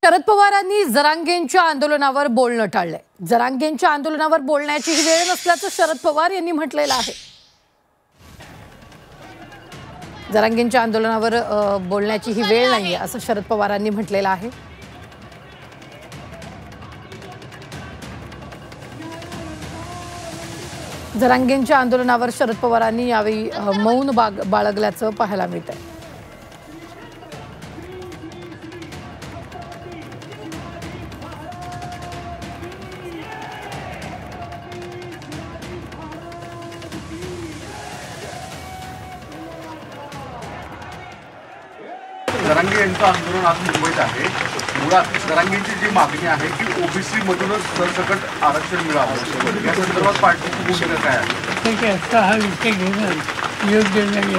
शरद पवारांनी जरांगेंच्या आंदोलनावर बोलणं टाळलंय। जरांगेंच्या आंदोलनावर बोलण्याची ही वेळ नसल्याचं शरद पवार यांनी म्हटलेलं आहे। जरांगेंच्या आंदोलनावर बोलण्याची ही वेळ नाहीये असं शरद पवारांनी म्हटलेलं आहे। जरांगेंच्या आंदोलनावर शरद पवारांनी यावेळी मौन बाळगल्याचं पाहायला मिळतंय। जरांगे यांचं आंदोलन आज मुंबईत आहे। मुळात जरांगेंची जी मागणी आहे की ओबीसी मधूनच सरसकट आरक्षण मिळावं, या संदर्भात पार्टीची भूमिका काय आहे? हा विषय घेणं योग्य नाही।